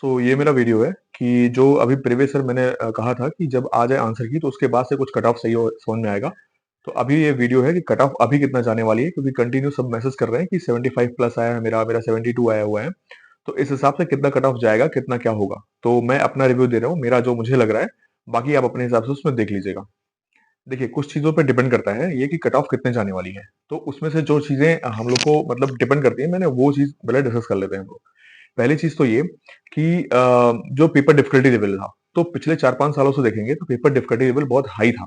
ये मेरा वीडियो है कि जो अभी प्रीवियस ईयर मैंने कहा था कि जब आ जाए आंसर की तो उसके बाद से कुछ कट ऑफ सही हो समझ में आएगा। तो अभी ये वीडियो है कि कट ऑफ अभी कितना जाने वाली है, क्योंकि कंटिन्यू सब मैसेज कर रहे हैं कि 75 प्लस आया है, मेरा 72 आया हुआ है। तो इस हिसाब से कितना कट ऑफ जाएगा, कितना क्या होगा, तो मैं अपना रिव्यू दे रहा हूँ, मेरा जो मुझे लग रहा है। बाकी आप अपने हिसाब से उसमें देख लीजिएगा। देखिए, कुछ चीज़ों पे डिपेंड करता है ये कि कट ऑफ कितने जाने वाली है। तो उसमें से जो चीज़ें हम लोग को मतलब डिपेंड करती हैं, मैंने वो चीज़ पहले डिस्कस कर लेते हैं हम लोग। पहली चीज़ तो ये कि जो पेपर डिफिकल्टी लेवल था, तो पिछले 4-5 सालों से देखेंगे तो पेपर डिफिकल्टी लेवल बहुत हाई था।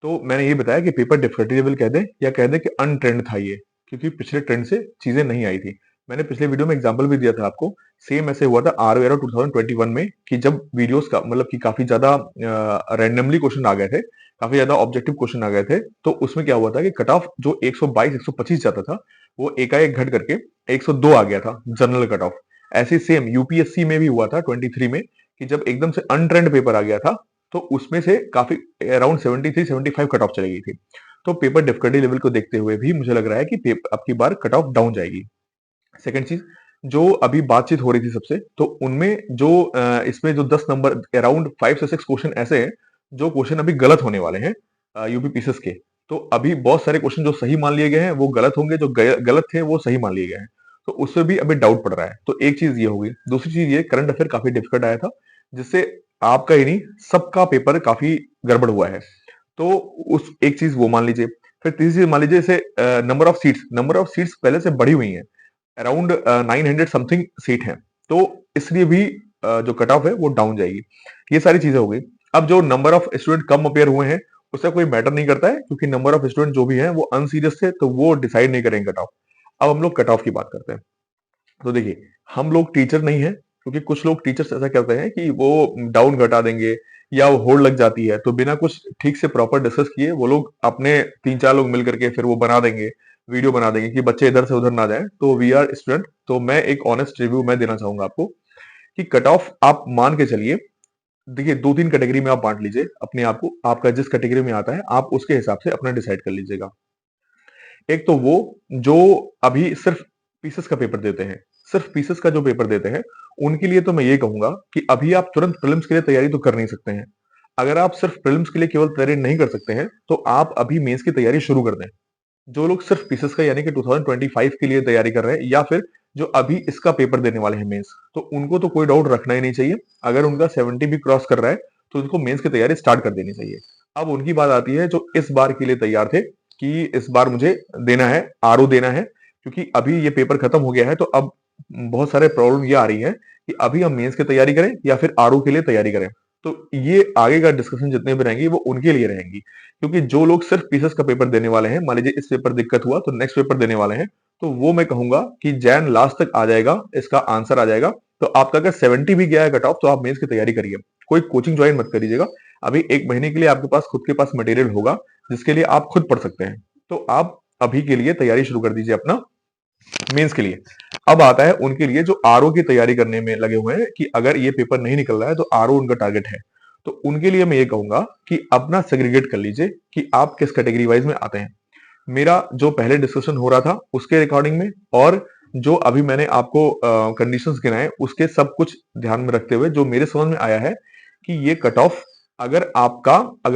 तो मैंने ये बताया कि पेपर डिफिकल्टी लेवल कह दें या कह दें कि अनट्रेंड था ये, क्योंकि पिछले ट्रेंड से चीज़ें नहीं आई थी। मैंने पिछले वीडियो में एग्जांपल भी दिया था आपको, सेम ऐसे हुआ था आर एरो 2021 में कि जब वीडियोज़ का मतलब कि काफ़ी ज़्यादा रैंडमली क्वेश्चन आ गए थे, काफ़ी ज़्यादा ऑब्जेक्टिव क्वेश्चन आ गए थे, तो उसमें क्या हुआ था कि कट ऑफ जो 122-125 जाता था, वो एकाएक घट करके 102 आ गया था जनरल कट ऑफ। ऐसे ही सेम यूपीएससी में भी हुआ था 23 में कि जब एकदम से अनट्रेंड पेपर आ गया था, तो उसमें से काफ़ी अराउंड 73-75 कट ऑफ चली गई थी। तो पेपर डिफिकल्टी लेवल को देखते हुए भी मुझे लग रहा है कि अब की बार कट ऑफ डाउन जाएगी। सेकंड चीज, जो अभी बातचीत हो रही थी सबसे, तो उनमें जो इसमें जो 10 नंबर अराउंड 5 से 6 क्वेश्चन ऐसे हैं जो क्वेश्चन अभी गलत होने वाले हैं यूपी पीसीएस के। तो अभी बहुत सारे क्वेश्चन जो सही मान लिए गए हैं वो गलत होंगे, जो गलत थे वो सही मान लिए गए हैं। तो उससे भी अभी डाउट पड़ रहा है। तो एक चीज ये होगी। दूसरी चीज ये, करंट अफेयर काफी डिफिकल्ट आया था, जिससे आपका ही नहीं सबका पेपर काफी गड़बड़ हुआ है। तो उस एक चीज वो मान लीजिए। फिर तीसरी चीज मान लीजिए, जैसे नंबर ऑफ सीट्स पहले से बढ़ी हुई हैं, अराउंड 900 समथिंग सीट है। तो इसलिए भी जो कट ऑफ है वो डाउन जाएगी। ये सारी चीजें हो गई। अब जो number of student come appear हुए हैं, उससे कोई मैटर नहीं करता है, क्योंकि नंबर ऑफ स्टूडेंट जो भी हैं वो अनसीरियस थे, तो वो डिसाइड नहीं करेंगे कट ऑफ। अब हम लोग कट ऑफ की बात करते हैं। तो देखिए, हम लोग टीचर नहीं है, क्योंकि कुछ लोग टीचर्स ऐसा करते हैं कि वो डाउन घटा देंगे या वो होड़ लग जाती है, तो बिना कुछ ठीक से प्रॉपर डिस्कस किए वो लोग अपने 3-4 लोग मिल करके फिर वो बना देंगे, वीडियो बना देंगे कि बच्चे इधर से उधर ना जाए। तो वी आर स्टूडेंट, तो मैं एक ऑनेस्ट रिव्यू मैं देना चाहूंगा आपको कि कट ऑफ आप मान के चलिए। देखिए, 2-3 कैटेगरी में आप बांट लीजिए अपने आप को, आपका जिस कैटेगरी में आता है आप उसके हिसाब से अपना डिसाइड कर लीजिएगा। एक तो वो जो अभी सिर्फ पीसेस का पेपर देते हैं, सिर्फ पीसेस का जो पेपर देते हैं, उनके लिए तो मैं ये कहूंगा कि अभी आप तुरंत प्रीलिम्स के लिए तैयारी तो कर नहीं सकते हैं। अगर आप सिर्फ प्रीलिम्स के लिए केवल तैयारी नहीं कर सकते हैं, तो आप अभी मेंस की तैयारी शुरू कर दें। जो लोग सिर्फ पीसेस का यानी कि 2025 के लिए तैयारी कर रहे हैं, या फिर जो अभी इसका पेपर देने वाले हैं मेंस, तो उनको तो कोई डाउट रखना ही नहीं चाहिए। अगर उनका 70 भी क्रॉस कर रहा है, तो उनको मेंस की तैयारी स्टार्ट कर देनी चाहिए। अब उनकी बात आती है जो इस बार के लिए तैयार थे कि इस बार मुझे देना है, आरओ देना है, क्योंकि अभी ये पेपर खत्म हो गया है। तो अब बहुत सारे प्रॉब्लम ये आ रही है कि अभी हम मेंस की तैयारी करें या फिर आरओ के लिए तैयारी करें। तो ये आगे का डिस्कशन जितने भी रहेंगे वो उनके लिए रहेंगी, क्योंकि जो लोग सिर्फ पीसेस का पेपर देने वाले हैं, मान लीजिए इस पेपर दिक्कत हुआ तो नेक्स्ट पेपर देने वाले हैं, तो वो मैं कहूंगा कि जैन लास्ट तक आ जाएगा, इसका आंसर आ जाएगा। तो आपका अगर 70 भी गया है कट ऑफ, तो आप मेंस की तैयारी करिए। कोई कोचिंग ज्वाइन मत करिएगा। अभी 1 महीने के लिए आपके पास खुद के पास मटेरियल होगा, जिसके लिए आप खुद पढ़ सकते हैं। तो आप अभी के लिए तैयारी शुरू कर दीजिए अपना मेंस के लिए। अब आता है उनके लिए जो आरओ की तैयारी करने में लगे हुए हैं कि अगर ये पेपर नहीं निकल रहा है तो आरओ उनका टारगेट है। तो उनके लिए मैं ये कहूंगा कि अपना सेग्रीगेट कर लीजिए कि आप किस कैटेगरी वाइज में आते हैं। मेरा जो पहले डिस्कशन हो रहा था उसके रिकॉर्डिंग में, और जो अभी मैंने आपको कंडीशंस गिनाए उसके सब कुछ ध्यान में रखते हुए जो मेरे समझ में आया है कि ये कट ऑफ, अगर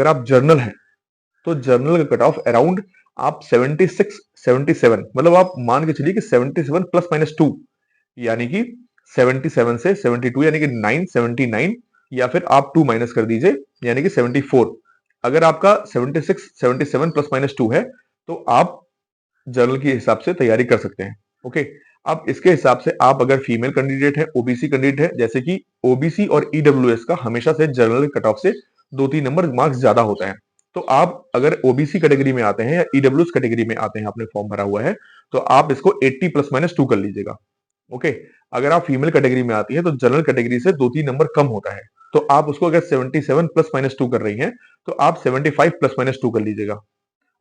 आप जर्नल है, तो जर्नल का कट ऑफ अराउंड आप 76 77, मतलब आप मान के चलिए कि 77 प्लस माइनस 2, यानी कि 77 से 72 यानी कि 979, या फिर आप 2 माइनस कर दीजिए यानी कि 74। अगर आपका 76 77 प्लस माइनस 2 है, तो आप जनरल के हिसाब से तैयारी कर सकते हैं। ओके। अब इसके हिसाब से आप अगर फीमेल कैंडिडेट है, ओबीसी कैंडिडेट है, जैसे कि ओबीसी और ईडब्ल्यूएस का हमेशा से जनरल कट ऑफ से 2-3 नंबर मार्क्स ज्यादा होता है। तो आप अगर ओबीसी कैटेगरी में आते हैं या ईडब्ल्यूएस कैटेगरी में आते हैं, आपने फॉर्म भरा हुआ है, तो आप इसको 80 प्लस माइनस 2 कर लीजिएगा। ओके। अगर आप फीमेल कैटेगरी में आती है, तो जनरल कैटेगरी से 2-3 नंबर कम होता है। तो आप उसको अगर 77 प्लस माइनस 2 कर रही हैं, तो आप 75 प्लस माइनस 2 कर लीजिएगा।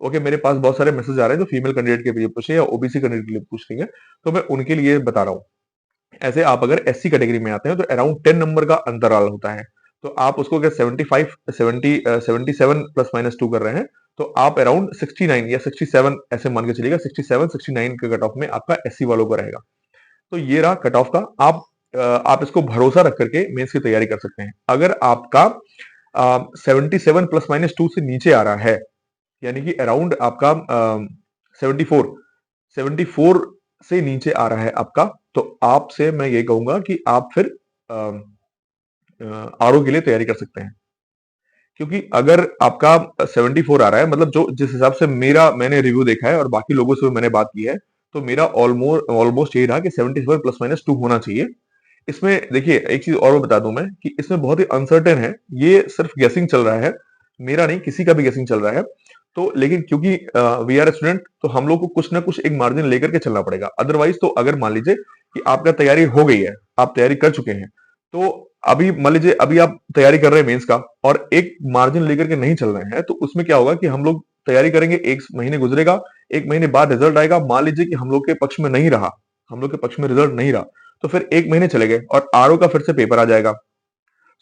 ओके। मेरे पास बहुत सारे मैसेज आ रहे हैं जो फीमेल कैंडिडेट के लिए पूछे या ओबीसी कैंडिडेट के लिए पूछ रही है, तो मैं उनके लिए बता रहा हूँ। ऐसे आप अगर एससी कैटेगरी में आते हैं, तो अराउंड 10 नंबर का अंतराल होता है। तो आप उसको अगर 75 77 प्लस माइनस 2 कर रहे हैं, तो आप अराउंड 69 या 67 ऐसे मान के चलिएगा, 67 69 के कट ऑफ में आपका एससी वालों का रहेगा। तो ये रहा कट ऑफ का। आप आप इसको भरोसा रख करके मेंस की तैयारी कर सकते हैं। अगर आपका 77 प्लस माइनस 2 से नीचे आ रहा है, यानी कि अराउंड आपका 74 74 से नीचे आ रहा है आपका, तो आपसे मैं ये कहूंगा कि आप फिर आरओ के लिए तैयारी कर सकते हैं। क्योंकि अगर आपका 74 आ रहा है, मतलब जो जिस हिसाब से मैंने रिव्यू देखा है और बाकी लोगों से भी मैंने बात की है, तो मेरा ऑलमोस्ट यही रहा कि 77 प्लस माइनस 2 होना चाहिए। इसमें देखिए एक चीज और बता दूं मैं कि इसमें बहुत ही अनसर्टेन है, ये सिर्फ गेसिंग चल रहा है, मेरा नहीं किसी का भी गेसिंग चल रहा है। तो लेकिन क्योंकि वी आर स्टूडेंट, तो हम लोग को कुछ ना कुछ एक मार्जिन लेकर के चलना पड़ेगा। अदरवाइज तो अगर मान लीजिए कि आपका तैयारी हो गई है, आप तैयारी कर चुके हैं, तो अभी मान लीजिए अभी आप तैयारी कर रहे हैं मेंस का और एक मार्जिन लेकर के नहीं चल रहे हैं, तो उसमें क्या होगा कि हम लोग तैयारी करेंगे, एक महीने गुजरेगा, एक महीने बाद रिजल्ट आएगा, मान लीजिए कि हम लोग के पक्ष में नहीं रहा, हम लोग के पक्ष में रिजल्ट नहीं रहा, तो फिर एक महीने चले गए और आरओ का फिर से पेपर आ जाएगा।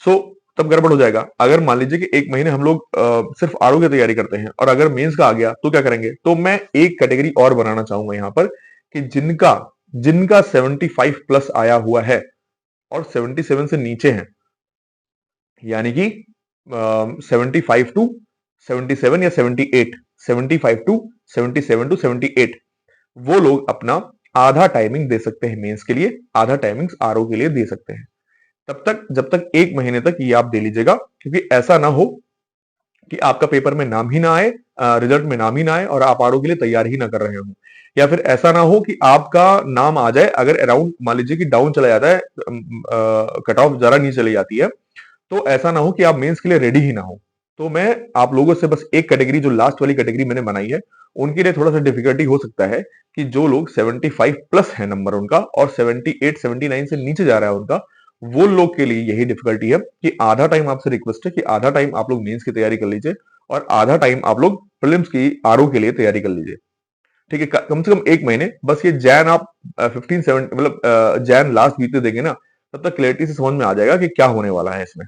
सो तब गड़बड़ हो जाएगा। अगर मान लीजिए कि एक महीने हम लोग सिर्फ आरओ की तैयारी करते हैं और अगर मेंस का आ गया तो क्या करेंगे? तो मैं एक कैटेगरी और बनाना चाहूंगा यहाँ पर कि जिनका जिनका 75 प्लस आया हुआ है और 77 से नीचे हैं, यानी कि 75 टू 77 या 78, 75 टू 77 टू 78, वो लोग अपना आधा टाइमिंग दे सकते हैं मेंस के लिए, आधा टाइमिंग आरओ के लिए दे सकते हैं। तब तक जब तक एक महीने तक ये आप दे लीजिएगा, क्योंकि ऐसा ना हो कि आपका पेपर में नाम ही ना आए, रिजल्ट में नाम ही ना आए और आप आरओ के लिए तैयार ही ना कर रहे हो, या फिर ऐसा ना हो कि आपका नाम आ जाए, अगर अराउंड मान लीजिए कि डाउन चला जाता है, कट ऑफ जरा नीचे चली जाती है, तो ऐसा ना हो कि आप मेंस के लिए रेडी ही ना हो। तो मैं आप लोगों से बस एक कैटेगरी, जो लास्ट वाली कैटेगरी मैंने बनाई है, उनके लिए थोड़ा सा डिफिकल्टी हो सकता है कि जो लोग 75 प्लस है नंबर उनका और 78 79 से नीचे जा रहा है उनका, वो लोग के लिए यही डिफिकल्टी है कि आधा टाइम आपसे रिक्वेस्ट है कि आधा टाइम आप लोग मेंस की तैयारी कर लीजिए और आधा टाइम आप लोग प्रीलिम्स की आरओ के लिए तैयारी कर लीजिए। ठीक है, कम से कम एक महीने बस। ये जैन आप 15 7 मतलब जैन लास्ट वीक में देंगे ना, तब तक क्लैरिटी से समझ में आ जाएगा कि क्या होने वाला है इसमें।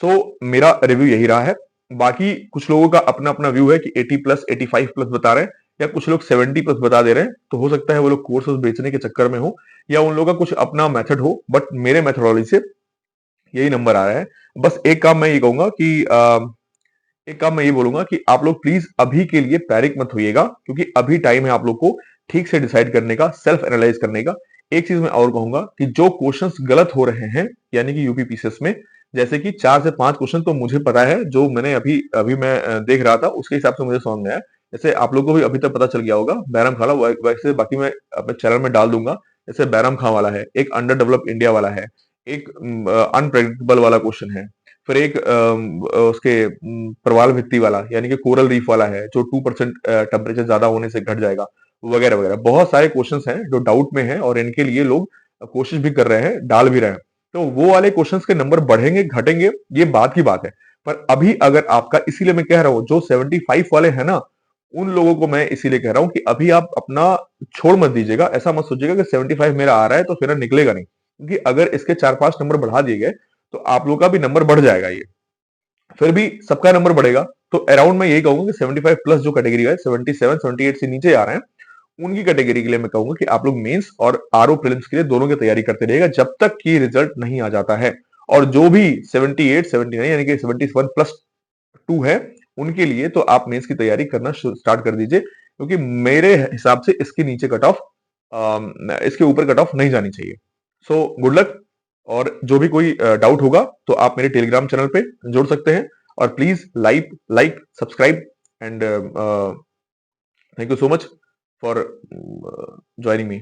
सो मेरा रिव्यू यही रहा है। बाकी कुछ लोगों का अपना अपना व्यू है कि 80 प्लस 85 प्लस बता रहे हैं, या कुछ लोग 70 प्लस बता दे रहे हैं, तो हो सकता है वो लोग कोर्सेज बेचने के चक्कर में हो या उन लोगों का कुछ अपना मेथड हो, बट मेरे मेथोडोलॉजी से यही नंबर आ रहा है। बस एक काम मैं ये कहूंगा कि एक काम मैं ये बोलूंगा कि आप लोग प्लीज अभी के लिए पैनिक मत होइएगा, क्योंकि अभी टाइम है आप लोग को ठीक से डिसाइड करने का, सेल्फ एनालाइज करने का। एक चीज मैं और कहूंगा कि जो क्वेश्चंस गलत हो रहे हैं, यानी कि यूपी पीसीएस में, जैसे कि 4 से 5 क्वेश्चन तो मुझे पता है, जो मैंने अभी अभी मैं देख रहा था उसके हिसाब से मुझे समझ में आया। जैसे आप लोग को भी अभी तक पता चल गया होगा बैरम खाला, वैसे बाकी मैं अपने चैनल में डाल दूंगा। जैसे बैरम खां वाला है, एक अंडर डेवलप इंडिया वाला है, एक अनप्रेडिक्टेबल वाला क्वेश्चन है, फिर एक उसके प्रवाल भित्ति वाला यानी कि कोरल रीफ वाला है, जो 2% टेम्परेचर ज्यादा होने से घट जाएगा, वगैरह वगैरह। बहुत सारे क्वेश्चंस हैं जो डाउट में हैं और इनके लिए लोग कोशिश भी कर रहे हैं, डाल भी रहे हैं। तो वो वाले क्वेश्चंस के नंबर बढ़ेंगे घटेंगे, ये बात की बात है। पर अभी अगर आपका, इसीलिए मैं कह रहा हूं जो 75 वाले हैं ना, उन लोगों को मैं इसीलिए कह रहा हूं कि अभी आप अपना छोड़ मत दीजिएगा। ऐसा मत सोचिएगा कि 75 मेरा आ रहा है तो फिर निकलेगा नहीं, क्योंकि अगर इसके 4-5 नंबर बढ़ा दिए गए तो आप लोग का भी नंबर बढ़ जाएगा, ये फिर भी सबका नंबर बढ़ेगा। तो अराउंड मैं यही कहूंगा कि 75 प्लस जो कैटेगरी है, 77 78 से नीचे आ रहे हैं, उनकी कैटेगरी के लिए मैं कहूंगा कि आप लोग मेंस और आरओ प्रीलिम्स के लिए दोनों की तैयारी करते रहिएगा जब तक कि रिजल्ट नहीं आ जाता है। और जो भी 78 79 यानी कि 71 प्लस 2 है, उनके लिए तो आप मेंस की तैयारी करना स्टार्ट कर दीजिए, क्योंकि मेरे हिसाब से इसके नीचे कट ऑफ, इसके ऊपर कट ऑफ नहीं जानी चाहिए। So good luck. और जो भी कोई डाउट होगा तो आप मेरे टेलीग्राम चैनल पे जोड़ सकते हैं। और please like subscribe and thank you so much for joining me.